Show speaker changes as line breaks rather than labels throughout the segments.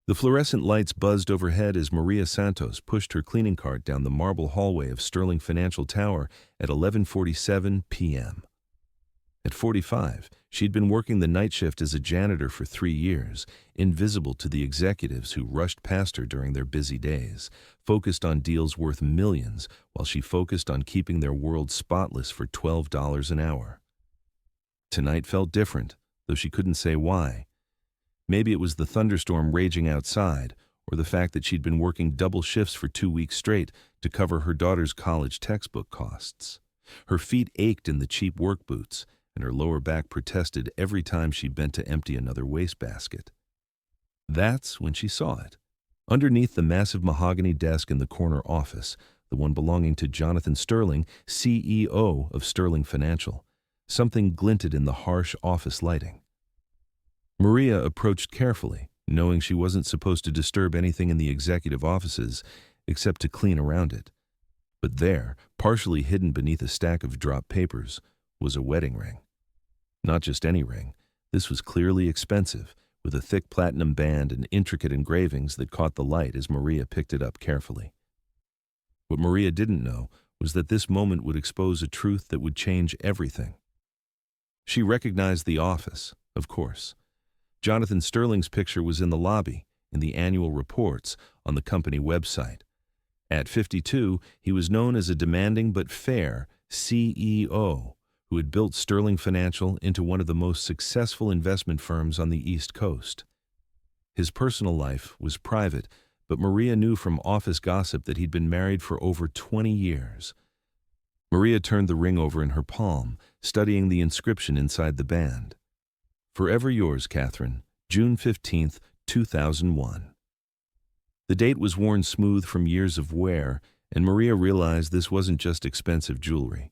The fluorescent lights buzzed overhead as Maria Santos pushed her cleaning cart down the marble hallway of Sterling Financial Tower at 11:47 p.m. At 45, she'd been working the night shift as a janitor for 3 years, invisible to the executives who rushed past her during their busy days, focused on deals worth millions while she focused on keeping their world spotless for $12 an hour. Tonight felt different, though she couldn't say why. Maybe it was the thunderstorm raging outside, or the fact that she'd been working double shifts for 2 weeks straight to cover her daughter's college textbook costs. Her feet ached in the cheap work boots, and her lower back protested every time she bent to empty another wastebasket. That's when she saw it. Underneath the massive mahogany desk in the corner office, the one belonging to Jonathan Sterling, CEO of Sterling Financial, something glinted in the harsh office lighting. Maria approached carefully, knowing she wasn't supposed to disturb anything in the executive offices except to clean around it. But there, partially hidden beneath a stack of dropped papers, was a wedding ring. Not just any ring. This was clearly expensive, with a thick platinum band and intricate engravings that caught the light as Maria picked it up carefully. What Maria didn't know was that this moment would expose a truth that would change everything. She recognized the office, of course. Jonathan Sterling's picture was in the lobby, in the annual reports, on the company website. At 52, he was known as a demanding but fair CEO who had built Sterling Financial into one of the most successful investment firms on the East Coast. His personal life was private, but Maria knew from office gossip that he'd been married for over 20 years. Maria turned the ring over in her palm, studying the inscription inside the band. Forever yours, Catherine, June 15, 2001. The date was worn smooth from years of wear, and Maria realized this wasn't just expensive jewelry.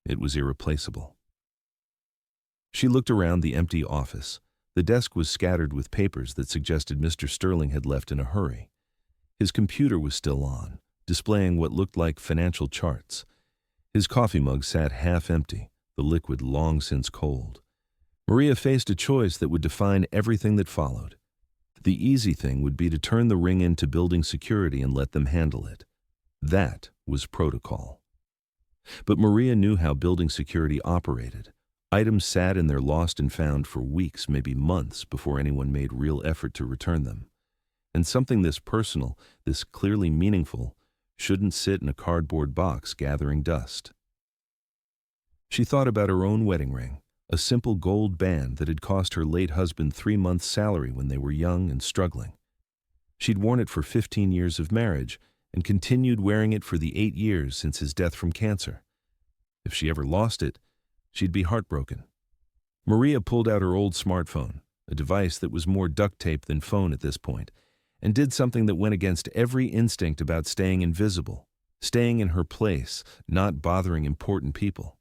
It was irreplaceable. She looked around the empty office. The desk was scattered with papers that suggested Mr. Sterling had left in a hurry. His computer was still on, displaying what looked like financial charts. His coffee mug sat half empty, the liquid long since cold. Maria faced a choice that would define everything that followed. The easy thing would be to turn the ring into building security and let them handle it. That was protocol. But Maria knew how building security operated. Items sat in their lost and found for weeks, maybe months, before anyone made real effort to return them. And something this personal, this clearly meaningful, shouldn't sit in a cardboard box gathering dust. She thought about her own wedding ring, a simple gold band that had cost her late husband 3 months' salary when they were young and struggling. She'd worn it for 15 years of marriage and continued wearing it for the 8 years since his death from cancer. If she ever lost it, she'd be heartbroken. Maria pulled out her old smartphone, a device that was more duct tape than phone at this point, and did something that went against every instinct about staying invisible, staying in her place, not bothering important people.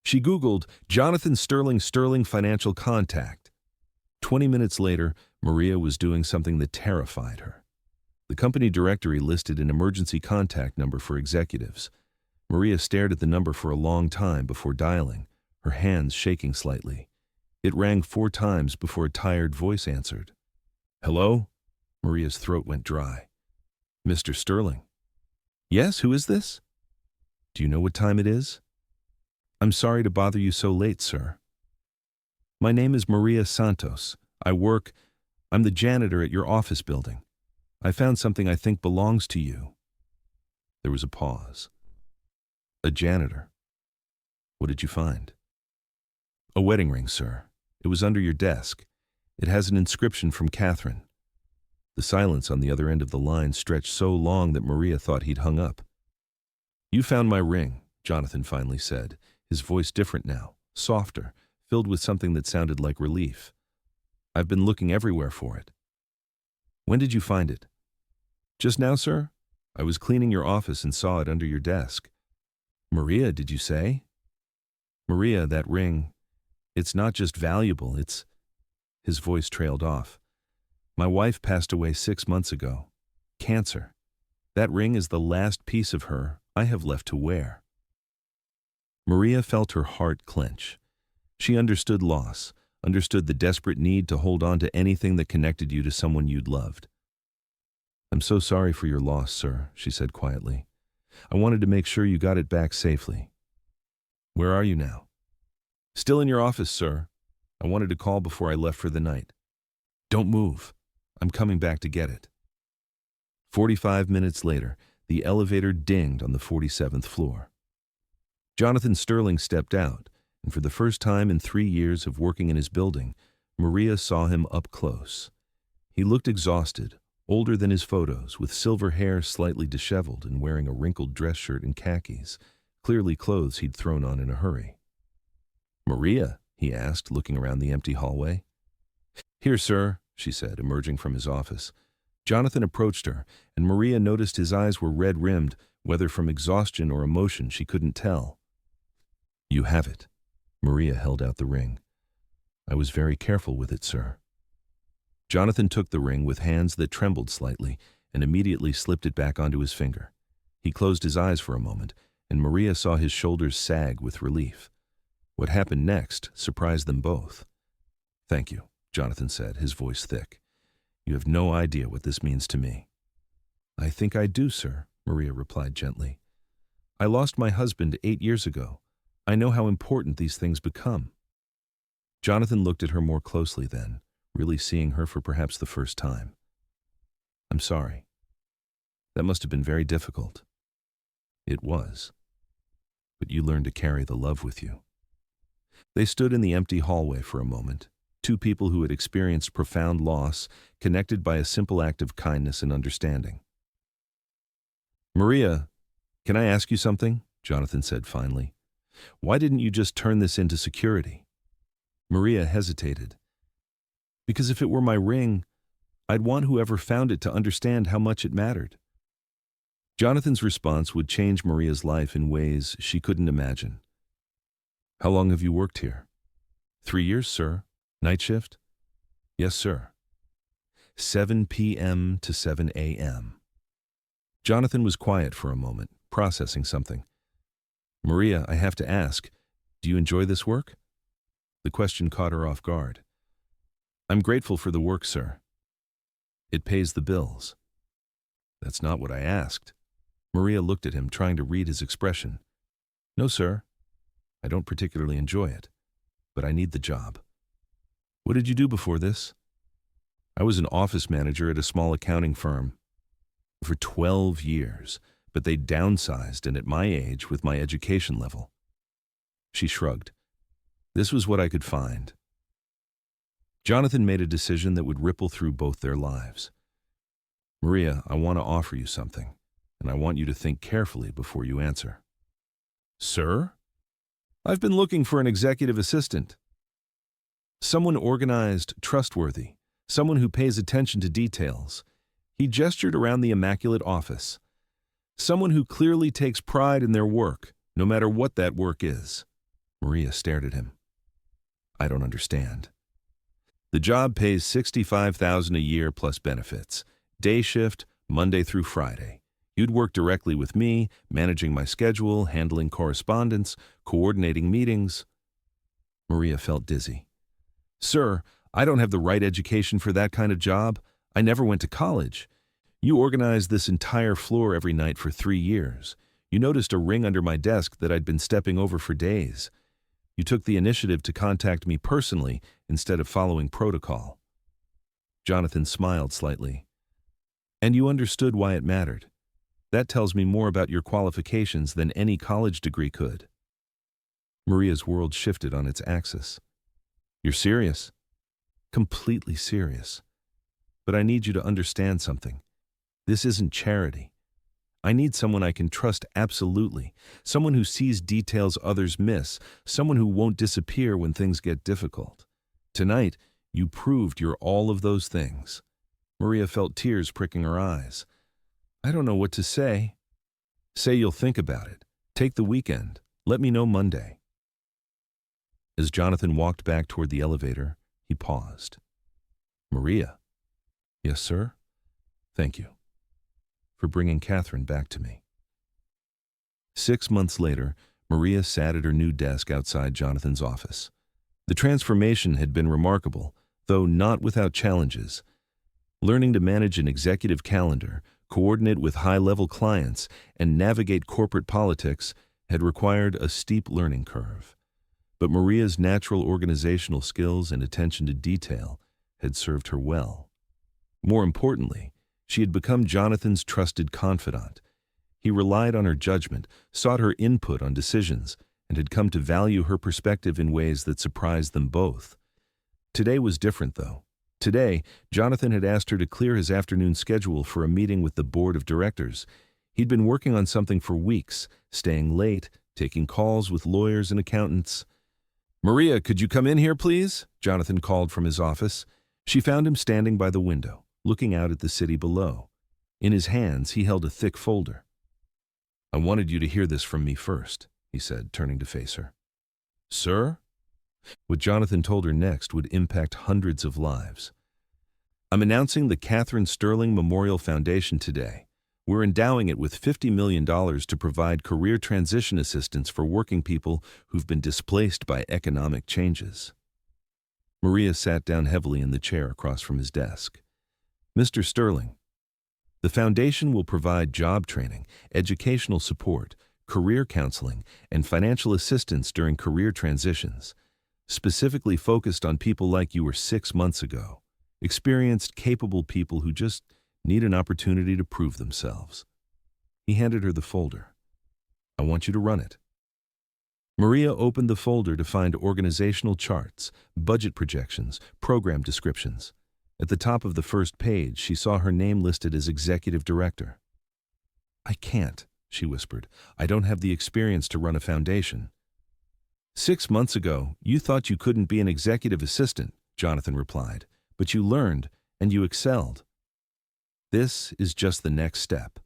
She Googled Jonathan Sterling Financial Contact. 20 minutes later, Maria was doing something that terrified her. The company directory listed an emergency contact number for executives. Maria stared at the number for a long time before dialing, her hands shaking slightly. It rang 4 times before a tired voice answered. "Hello?" Maria's throat went dry. "Mr. Sterling." "Yes, who is this?" "Do you know what time it is?" "I'm sorry to bother you so late, sir." "My name is Maria Santos. I'm the janitor at your office building. I found something I think belongs to you." There was a pause. "A janitor? What did you find?" "A wedding ring, sir. It was under your desk. It has an inscription from Catherine." The silence on the other end of the line stretched so long that Maria thought he'd hung up. "You found my ring," Jonathan finally said, his voice different now, softer, filled with something that sounded like relief. "I've been looking everywhere for it." "When did you find it?" "Just now, sir. I was cleaning your office and saw it under your desk." "Maria, did you say?" "Maria, that ring, it's not just valuable, it's—" His voice trailed off. "My wife passed away 6 months ago. Cancer. That ring is the last piece of her I have left to wear." Maria felt her heart clench. She understood loss, understood the desperate need to hold on to anything that connected you to someone you'd loved. "I'm so sorry for your loss, sir," she said quietly. "I wanted to make sure you got it back safely." "Where are you now?" "Still in your office, sir. I wanted to call before I left for the night." "Don't move. I'm coming back to get it." 45 minutes later, the elevator dinged on the 47th floor. Jonathan Sterling stepped out, and for the first time in 3 years of working in his building, Maria saw him up close. He looked exhausted, older than his photos, with silver hair slightly disheveled and wearing a wrinkled dress shirt and khakis, clearly clothes he'd thrown on in a hurry. "Maria?" he asked, looking around the empty hallway. "Here, sir," she said, emerging from his office. Jonathan approached her, and Maria noticed his eyes were red-rimmed, whether from exhaustion or emotion she couldn't tell. "You have it." Maria held out the ring. "I was very careful with it, sir." Jonathan took the ring with hands that trembled slightly and immediately slipped it back onto his finger. He closed his eyes for a moment, and Maria saw his shoulders sag with relief. What happened next surprised them both. "Thank you," Jonathan said, his voice thick. "You have no idea what this means to me." "I think I do, sir," Maria replied gently. "I lost my husband 8 years ago. I know how important these things become." Jonathan looked at her more closely then, really seeing her for perhaps the first time. "I'm sorry. That must have been very difficult." "It was. But you learned to carry the love with you." They stood in the empty hallway for a moment, two people who had experienced profound loss, connected by a simple act of kindness and understanding. "Maria, can I ask you something?" Jonathan said finally. "Why didn't you just turn this into security?" Maria hesitated. "Because if it were my ring, I'd want whoever found it to understand how much it mattered." Jonathan's response would change Maria's life in ways she couldn't imagine. "How long have you worked here?" 3 years, sir. Night shift?" "Yes, sir." 7 p.m. to 7 a.m. Jonathan was quiet for a moment, processing something. "Maria, I have to ask, do you enjoy this work?" The question caught her off guard. "I'm grateful for the work, sir." "It pays the bills." "That's not what I asked." Maria looked at him, trying to read his expression. "No, sir. I don't particularly enjoy it, but I need the job." "What did you do before this?" "I was an office manager at a small accounting firm for 12 years, but they downsized, and at my age, with my education level." She shrugged. This was what I could find. Jonathan made a decision that would ripple through both their lives. "Maria, I want to offer you something, and I want you to think carefully before you answer." "Sir?" "I've been looking for an executive assistant. Someone organized, trustworthy, someone who pays attention to details." He gestured around the immaculate office. "Someone who clearly takes pride in their work, no matter what that work is." Maria stared at him. "I don't understand." "The job pays $65,000 a year plus benefits. Day shift, Monday through Friday. You'd work directly with me, managing my schedule, handling correspondence, coordinating meetings." Maria felt dizzy. "Sir, I don't have the right education for that kind of job. I never went to college. You organized this entire floor every night for 3 years. You noticed a ring under my desk that I'd been stepping over for days. You took the initiative to contact me personally instead of following protocol." Jonathan smiled slightly. "And you understood why it mattered. That tells me more about your qualifications than any college degree could." Maria's world shifted on its axis. "You're serious?" "Completely serious. But I need you to understand something. This isn't charity. I need someone I can trust absolutely, someone who sees details others miss, someone who won't disappear when things get difficult. Tonight, you proved you're all of those things." Maria felt tears pricking her eyes. "I don't know what to say." "Say you'll think about it. Take the weekend. Let me know Monday." As Jonathan walked back toward the elevator, he paused. "Maria." "Yes, sir?" "Thank you for bringing Catherine back to me." 6 months later, Maria sat at her new desk outside Jonathan's office. The transformation had been remarkable, though not without challenges. Learning to manage an executive calendar, coordinate with high-level clients, and navigate corporate politics had required a steep learning curve. But Maria's natural organizational skills and attention to detail had served her well. More importantly, she had become Jonathan's trusted confidant. He relied on her judgment, sought her input on decisions, and had come to value her perspective in ways that surprised them both. Today was different, though. Today, Jonathan had asked her to clear his afternoon schedule for a meeting with the board of directors. He'd been working on something for weeks, staying late, taking calls with lawyers and accountants. "Maria, could you come in here, please?" Jonathan called from his office. She found him standing by the window, looking out at the city below. In his hands, he held a thick folder. "I wanted you to hear this from me first," he said, turning to face her. "Sir?" What Jonathan told her next would impact hundreds of lives. "I'm announcing the Catherine Sterling Memorial Foundation today. We're endowing it with $50 million to provide career transition assistance for working people who've been displaced by economic changes." Maria sat down heavily in the chair across from his desk. "Mr. Sterling, the foundation will provide job training, educational support, career counseling, and financial assistance during career transitions, specifically focused on people like you were 6 months ago, experienced, capable people who just need an opportunity to prove themselves." He handed her the folder. "I want you to run it." Maria opened the folder to find organizational charts, budget projections, program descriptions. At the top of the first page, she saw her name listed as executive director. "I can't," she whispered. "I don't have the experience to run a foundation." "6 months ago, you thought you couldn't be an executive assistant," Jonathan replied, "but you learned and you excelled. This is just the next step."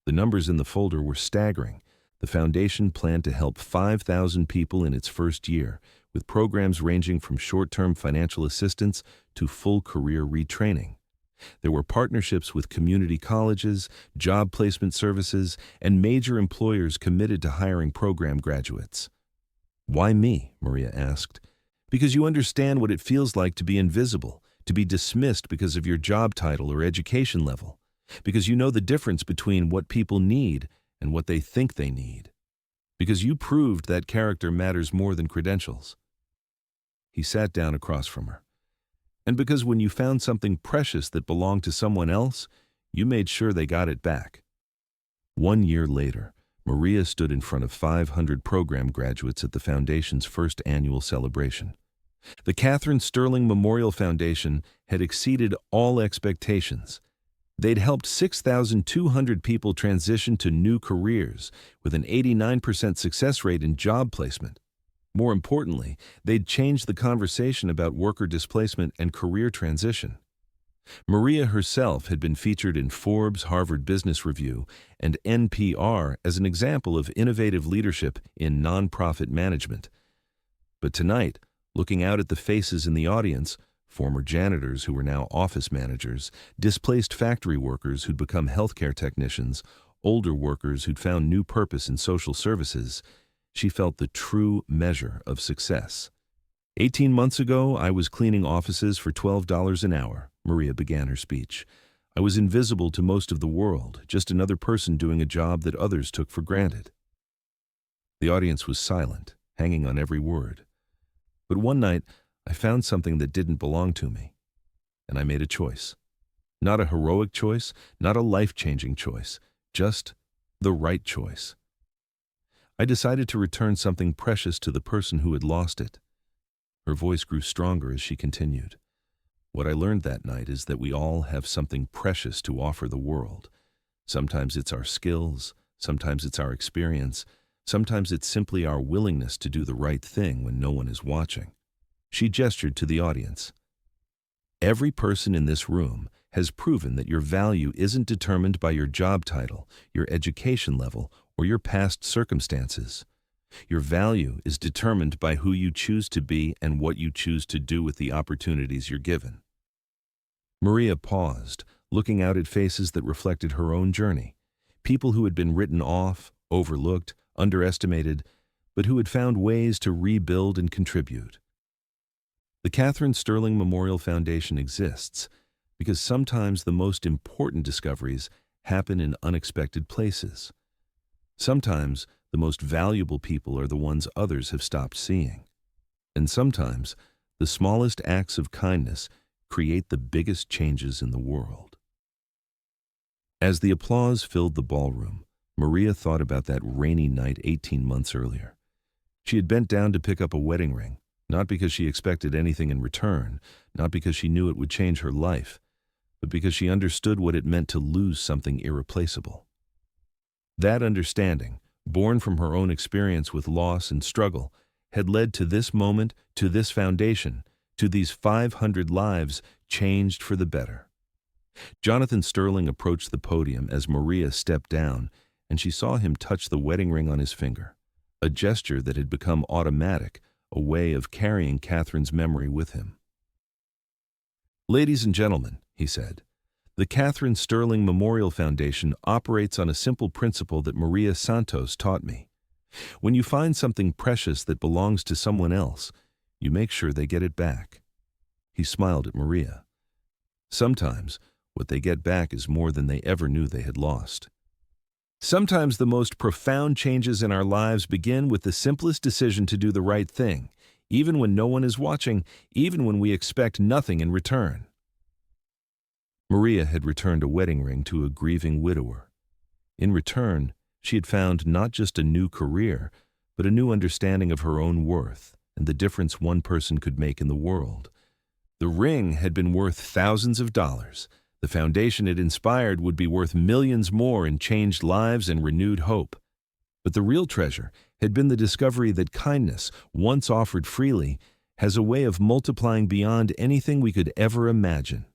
The numbers in the folder were staggering. The foundation planned to help 5,000 people in its first year, with programs ranging from short-term financial assistance to full career retraining. There were partnerships with community colleges, job placement services, and major employers committed to hiring program graduates. "Why me?" Maria asked. "Because you understand what it feels like to be invisible, to be dismissed because of your job title or education level. Because you know the difference between what people need and what they think they need. Because you proved that character matters more than credentials." He sat down across from her. "And because when you found something precious that belonged to someone else, you made sure they got it back." 1 year later, Maria stood in front of 500 program graduates at the Foundation's first annual celebration. The Catherine Sterling Memorial Foundation had exceeded all expectations. They'd helped 6,200 people transition to new careers, with an 89% success rate in job placement. More importantly, they'd changed the conversation about worker displacement and career transition. Maria herself had been featured in Forbes, Harvard Business Review, and NPR as an example of innovative leadership in nonprofit management. But tonight, looking out at the faces in the audience, former janitors who were now office managers, displaced factory workers who'd become healthcare technicians, older workers who'd found new purpose in social services, she felt the true measure of success. 18 months ago, I was cleaning offices for $12 an hour, Maria began her speech. I was invisible to most of the world, just another person doing a job that others took for granted. The audience was silent, hanging on every word. But one night, I found something that didn't belong to me, and I made a choice. Not a heroic choice, not a life-changing choice, just the right choice. I decided to return something precious to the person who had lost it. Her voice grew stronger as she continued. What I learned that night is that we all have something precious to offer the world. Sometimes it's our skills, sometimes it's our experience, sometimes it's simply our willingness to do the right thing when no one is watching. She gestured to the audience. Every person in this room has proven that your value isn't determined by your job title, your education level, or your past circumstances. Your value is determined by who you choose to be and what you choose to do with the opportunities you're given. Maria paused, looking out at faces that reflected her own journey. People who had been written off, overlooked, underestimated, but who had found ways to rebuild and contribute. The Catherine Sterling Memorial Foundation exists because sometimes the most important discoveries happen in unexpected places. Sometimes the most valuable people are the ones others have stopped seeing. And sometimes the smallest acts of kindness create the biggest changes in the world. As the applause filled the ballroom, Maria thought about that rainy night 18 months earlier. She had bent down to pick up a wedding ring, not because she expected anything in return, not because she knew it would change her life, but because she understood what it meant to lose something irreplaceable. That understanding, born from her own experience with loss and struggle, had led to this moment, to this foundation, to these 500 lives changed for the better. Jonathan Sterling approached the podium as Maria stepped down, and she saw him touch the wedding ring on his finger, a gesture that had become automatic, a way of carrying Catherine's memory with him. "Ladies and gentlemen," he said, "the Catherine Sterling Memorial Foundation operates on a simple principle that Maria Santos taught me. When you find something precious that belongs to someone else, you make sure they get it back." He smiled at Maria. Sometimes, what they get back is more than they ever knew they had lost. Sometimes the most profound changes in our lives begin with the simplest decision to do the right thing, even when no one is watching, even when we expect nothing in return. Maria had returned a wedding ring to a grieving widower. In return, she had found not just a new career, but a new understanding of her own worth and the difference one person could make in the world. The ring had been worth thousands of dollars. The foundation it inspired would be worth millions more in changed lives and renewed hope. But the real treasure had been the discovery that kindness, once offered freely, has a way of multiplying beyond anything we could ever imagine.